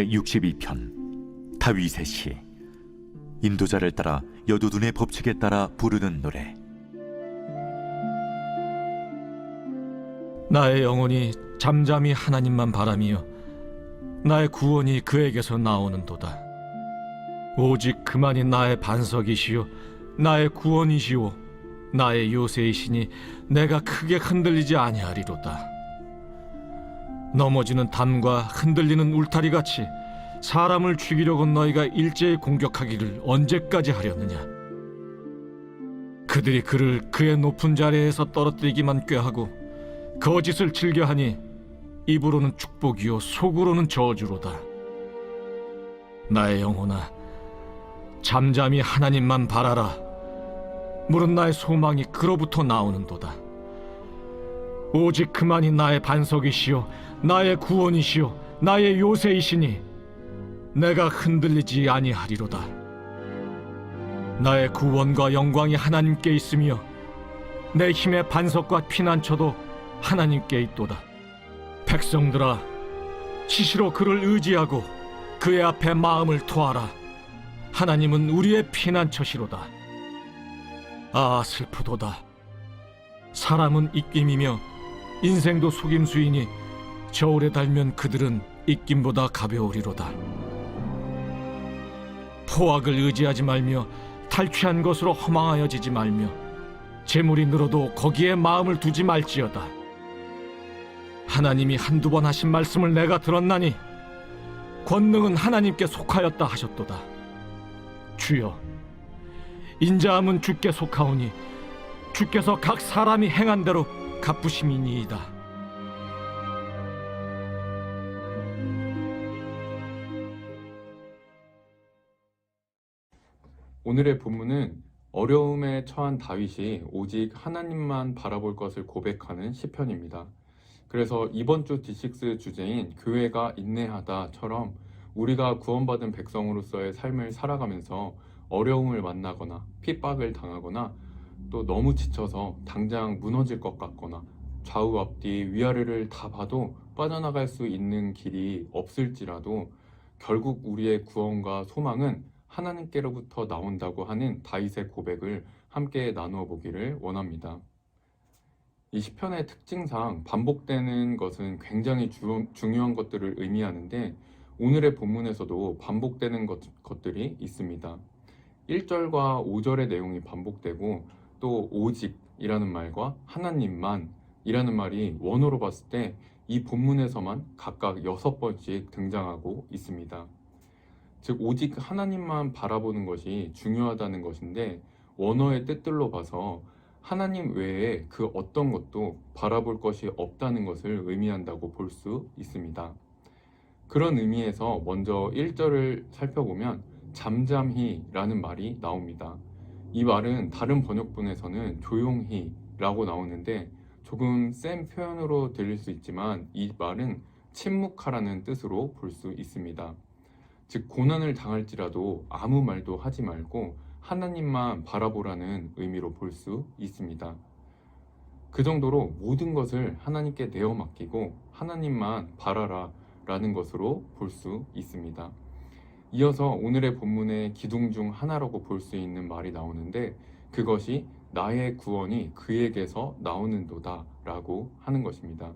제62편 다윗의 시. 인도자를 따라 여두둔의 법칙에 따라 부르는 노래. 나의 영혼이 잠잠히 하나님만 바라며 나의 구원이 그에게서 나오는도다. 오직 그만이 나의 반석이시요 나의 구원이시오 나의 요새이시니 내가 크게 흔들리지 아니하리로다. 넘어지는 담과 흔들리는 울타리같이 사람을 죽이려고 너희가 일제히 공격하기를 언제까지 하려느냐. 그들이 그를 그의 높은 자리에서 떨어뜨리기만 꾀하고 거짓을 즐겨하니 입으로는 축복이요 속으로는 저주로다. 나의 영혼아, 잠잠히 하나님만 바라라. 물은 나의 소망이 그로부터 나오는도다. 오직 그만이 나의 반석이시요 나의 구원이시요 나의 요새이시니 내가 흔들리지 아니하리로다. 나의 구원과 영광이 하나님께 있으며 내 힘의 반석과 피난처도 하나님께 있도다. 백성들아, 시시로 그를 의지하고 그의 앞에 마음을 토하라. 하나님은 우리의 피난처시로다. 아, 슬프도다. 사람은 입김이며 인생도 속임수이니 저울에 달면 그들은 입김보다 가벼우리로다. 포악을 의지하지 말며 탈취한 것으로 허망하여지지 말며 재물이 늘어도 거기에 마음을 두지 말지어다. 하나님이 한두 번 하신 말씀을 내가 들었나니 권능은 하나님께 속하였다 하셨도다. 주여, 인자함은 주께 속하오니 주께서 각 사람이 행한 대로 갚으심이니이다. 오늘의 본문은 어려움에 처한 다윗이 오직 하나님만 바라볼 것을 고백하는 시편입니다. 그래서 이번 주 D6 주제인 교회가 인내하다처럼 우리가 구원받은 백성으로서의 삶을 살아가면서 어려움을 만나거나 핍박을 당하거나 또 너무 지쳐서 당장 무너질 것 같거나 좌우 앞뒤 위아래를 다 봐도 빠져나갈 수 있는 길이 없을지라도 결국 우리의 구원과 소망은 하나님께로부터 나온다고 하는 다윗의 고백을 함께 나누어 보기를 원합니다. 이 시편의 특징상 반복되는 것은 굉장히 중요한 것들을 의미하는데 오늘의 본문에서도 반복되는 것들이 있습니다. 1절과 5절의 내용이 반복되고 또 오직이라는 말과 하나님만 이라는 말이 원어로 봤을 때 이 본문에서만 각각 6번씩 등장하고 있습니다. 즉 오직 하나님만 바라보는 것이 중요하다는 것인데 원어의 뜻들로 봐서 하나님 외에 그 어떤 것도 바라볼 것이 없다는 것을 의미한다고 볼 수 있습니다. 그런 의미에서 먼저 1절을 살펴보면 잠잠히 라는 말이 나옵니다. 이 말은 다른 번역본에서는 조용히 라고 나오는데 조금 센 표현으로 들릴 수 있지만 이 말은 침묵하라는 뜻으로 볼 수 있습니다. 즉 고난을 당할지라도 아무 말도 하지 말고 하나님만 바라보라는 의미로 볼 수 있습니다. 그 정도로 모든 것을 하나님께 내어 맡기고 하나님만 바라라 라는 것으로 볼 수 있습니다. 이어서 오늘의 본문의 기둥 중 하나라고 볼 수 있는 말이 나오는데 그것이 나의 구원이 그에게서 나오는도다 라고 하는 것입니다.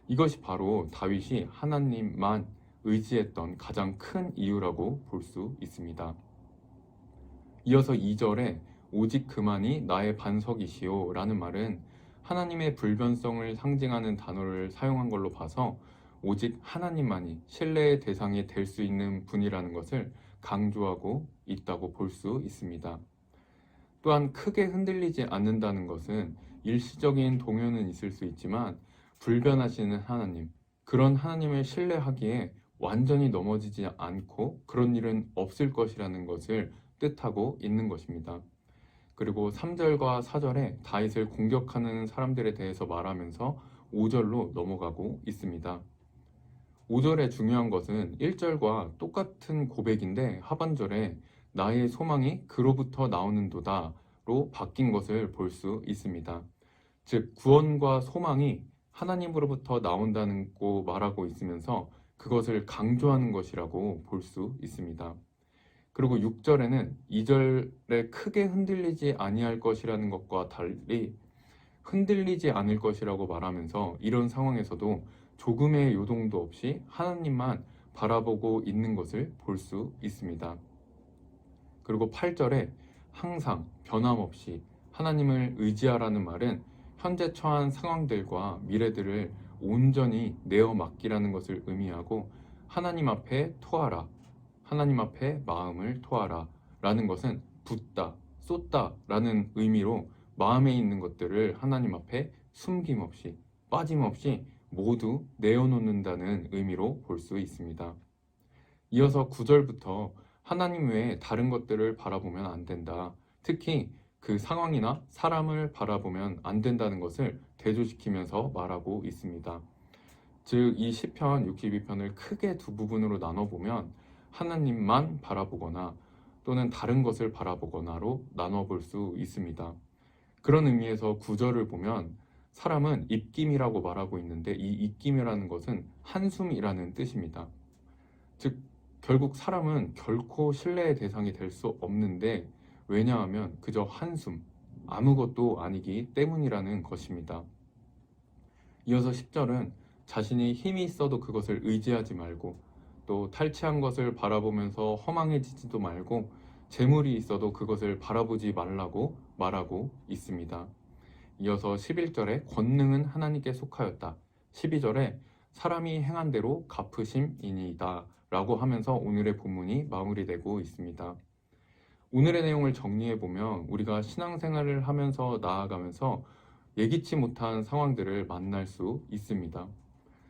이것이 바로 다윗이 하나님만 의지했던 가장 큰 이유라고 볼 수 있습니다. 이어서 2절에 오직 그만이 나의 반석이시오 라는 말은 하나님의 불변성을 상징하는 단어를 사용한 걸로 봐서 오직 하나님만이 신뢰의 대상이 될 수 있는 분이라는 것을 강조하고 있다고 볼 수 있습니다. 또한 크게 흔들리지 않는다는 것은 일시적인 동요는 있을 수 있지만 불변하시는 하나님, 그런 하나님을 신뢰하기에 완전히 넘어지지 않고 그런 일은 없을 것이라는 것을 뜻하고 있는 것입니다. 그리고 3절과 4절에 다윗을 공격하는 사람들에 대해서 말하면서 5절로 넘어가고 있습니다. 5절의 중요한 것은 1절과 똑같은 고백인데 하반절에 나의 소망이 그로부터 나오는도다로 바뀐 것을 볼 수 있습니다. 즉 구원과 소망이 하나님으로부터 나온다고 말하고 있으면서 그것을 강조하는 것이라고 볼 수 있습니다. 그리고 6절에는 2절에 크게 흔들리지 아니할 것이라는 것과 달리 흔들리지 않을 것이라고 말하면서 이런 상황에서도 조금의 요동도 없이 하나님만 바라보고 있는 것을 볼 수 있습니다. 그리고 8절에 항상 변함없이 하나님을 의지하라는 말은 현재 처한 상황들과 미래들을 온전히 내어 맡기라는 것을 의미하고 하나님 앞에 토하라, 하나님 앞에 마음을 토하라 라는 것은 붓다, 쏟다 라는 의미로 마음에 있는 것들을 하나님 앞에 숨김없이 빠짐없이 모두 내어놓는다는 의미로 볼 수 있습니다. 이어서 9절부터 하나님 외에 다른 것들을 바라보면 안 된다. 특히 그 상황이나 사람을 바라보면 안 된다는 것을 대조시키면서 말하고 있습니다. 즉, 이 시편 62편을 크게 두 부분으로 나눠보면 하나님만 바라보거나 또는 다른 것을 바라보거나로 나눠볼 수 있습니다. 그런 의미에서 9절을 보면 사람은 입김이라고 말하고 있는데 이 입김이라는 것은 한숨이라는 뜻입니다. 즉, 결국 사람은 결코 신뢰의 대상이 될 수 없는데 왜냐하면 그저 한숨, 아무것도 아니기 때문이라는 것입니다. 이어서 10절은 자신이 힘이 있어도 그것을 의지하지 말고 또 탈취한 것을 바라보면서 허망해지지도 말고 재물이 있어도 그것을 바라보지 말라고 말하고 있습니다. 이어서 11절에 권능은 하나님께 속하였다. 12절에 사람이 행한 대로 갚으심이니이다 라고 하면서 오늘의 본문이 마무리되고 있습니다. 오늘의 내용을 정리해보면 우리가 신앙생활을 하면서 나아가면서 예기치 못한 상황들을 만날 수 있습니다.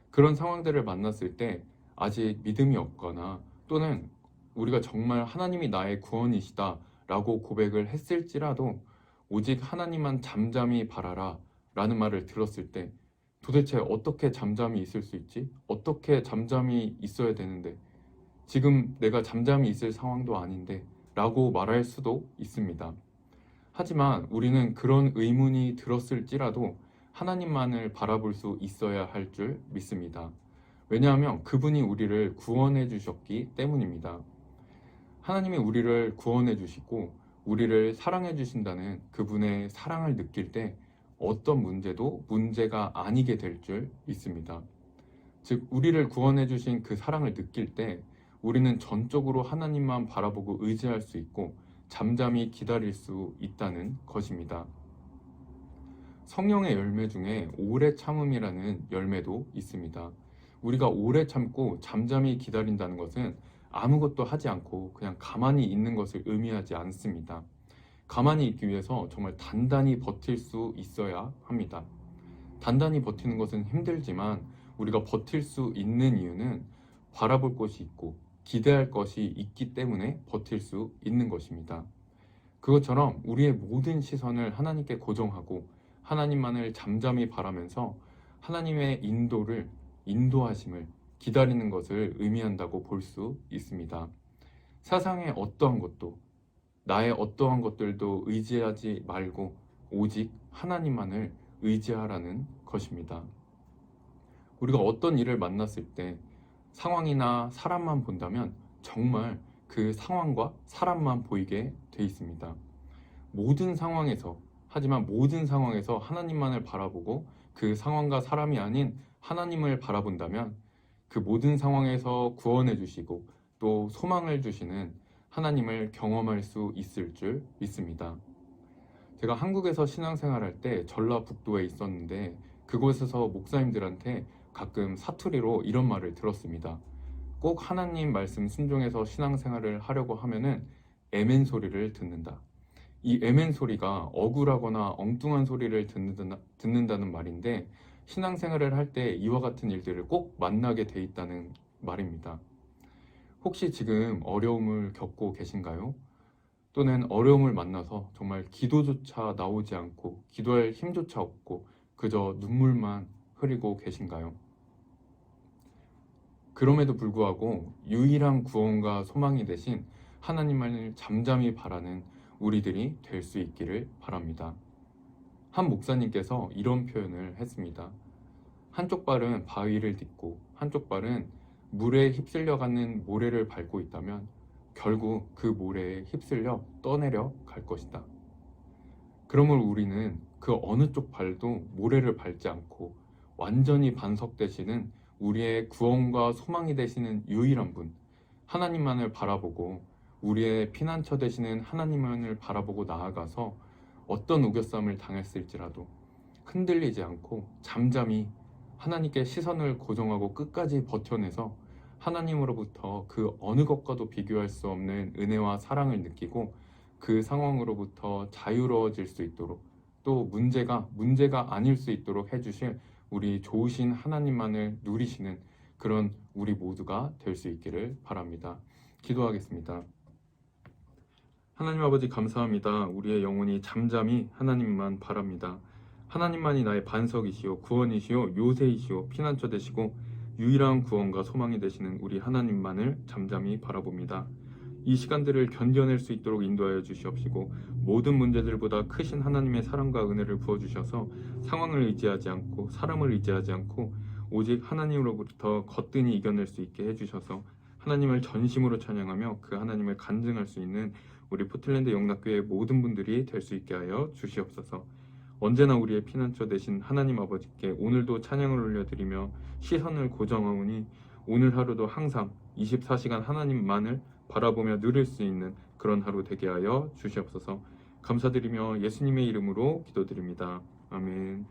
그런 상황들을 만났을 때 아직 믿음이 없거나 또는 우리가 정말 하나님이 나의 구원이시다 라고 고백을 했을지라도 오직 하나님만 잠잠히 바라라 라는 말을 들었을 때 도대체 어떻게 잠잠히 있을 수 있지? 어떻게 잠잠히 있어야 되는데 지금 내가 잠잠히 있을 상황도 아닌데 라고 말할 수도 있습니다. 하지만 우리는 그런 의문이 들었을지라도 하나님만을 바라볼 수 있어야 할 줄 믿습니다. 왜냐하면 그분이 우리를 구원해 주셨기 때문입니다. 하나님이 우리를 구원해 주시고 우리를 사랑해 주신다는 그분의 사랑을 느낄 때 어떤 문제도 문제가 아니게 될 줄 믿습니다. 즉, 우리를 구원해 주신 그 사랑을 느낄 때 우리는 전적으로 하나님만 바라보고 의지할 수 있고 잠잠히 기다릴 수 있다는 것입니다. 성령의 열매 중에 오래 참음이라는 열매도 있습니다. 우리가 오래 참고 잠잠히 기다린다는 것은 아무것도 하지 않고 그냥 가만히 있는 것을 의미하지 않습니다. 가만히 있기 위해서 정말 단단히 버틸 수 있어야 합니다. 단단히 버티는 것은 힘들지만 우리가 버틸 수 있는 이유는 바라볼 것이 있고 기대할 것이 있기 때문에 버틸 수 있는 것입니다. 그것처럼 우리의 모든 시선을 하나님께 고정하고 하나님만을 잠잠히 바라면서 하나님의 인도하심을 기다리는 것을 의미한다고 볼 수 있습니다. 세상의 어떠한 것도 나의 어떠한 것들도 의지하지 말고 오직 하나님만을 의지하라는 것입니다. 우리가 어떤 일을 만났을 때 상황이나 사람만 본다면 정말 그 상황과 사람만 보이게 돼 있습니다. 하지만 모든 상황에서 하나님만을 바라보고 그 상황과 사람이 아닌 하나님을 바라본다면 그 모든 상황에서 구원해 주시고 또 소망을 주시는 하나님을 경험할 수 있을 줄 믿습니다. 제가 한국에서 신앙생활할 때 전라북도에 있었는데 그곳에서 목사님들한테 가끔 사투리로 이런 말을 들었습니다. 꼭 하나님 말씀 순종해서 신앙생활을 하려고 하면은 에멘 소리를 듣는다. 이 에멘 소리가 억울하거나 엉뚱한 소리를 듣는다는 말인데 신앙생활을 할 때 이와 같은 일들을 꼭 만나게 돼 있다는 말입니다. 혹시 지금 어려움을 겪고 계신가요? 또는 어려움을 만나서 정말 기도조차 나오지 않고 기도할 힘조차 없고 그저 눈물만 흐리고 계신가요? 그럼에도 불구하고 유일한 구원과 소망이 되신 하나님만을 잠잠히 바라는 우리들이 될 수 있기를 바랍니다. 한 목사님께서 이런 표현을 했습니다. 한쪽 발은 바위를 딛고 한쪽 발은 물에 휩쓸려가는 모래를 밟고 있다면 결국 그 모래에 휩쓸려 떠내려 갈 것이다. 그러므로 우리는 그 어느 쪽 발도 모래를 밟지 않고 완전히 반석되시는 우리의 구원과 소망이 되시는 유일한 분, 하나님만을 바라보고 우리의 피난처 되시는 하나님만을 바라보고 나아가서 어떤 우겨쌈을 당했을지라도 흔들리지 않고 잠잠히 하나님께 시선을 고정하고 끝까지 버텨내서 하나님으로부터 그 어느 것과도 비교할 수 없는 은혜와 사랑을 느끼고 그 상황으로부터 자유로워질 수 있도록 또 문제가 아닐 수 있도록 해주실 우리 좋으신 하나님만을 누리시는 그런 우리 모두가 될 수 있기를 바랍니다. 기도하겠습니다. 하나님 아버지 감사합니다. 우리의 영혼이 잠잠히 하나님만 바랍니다. 하나님만이 나의 반석이시오, 구원이시오, 요새이시오, 피난처 되시고 유일한 구원과 소망이 되시는 우리 하나님만을 잠잠히 바라봅니다. 이 시간들을 견뎌낼 수 있도록 인도하여 주시옵시고 모든 문제들보다 크신 하나님의 사랑과 은혜를 부어주셔서 상황을 의지하지 않고 사람을 의지하지 않고 오직 하나님으로부터 거뜬히 이겨낼 수 있게 해주셔서 하나님을 전심으로 찬양하며 그 하나님을 간증할 수 있는 우리 포틀랜드 영락교회 모든 분들이 될 수 있게 하여 주시옵소서. 언제나 우리의 피난처 되신 하나님 아버지께 오늘도 찬양을 올려드리며 시선을 고정하오니 오늘 하루도 항상 24시간 하나님만을 바라보며 누릴 수 있는 그런 하루 되게 하여 주시옵소서. 감사드리며 예수님의 이름으로 기도드립니다. 아멘.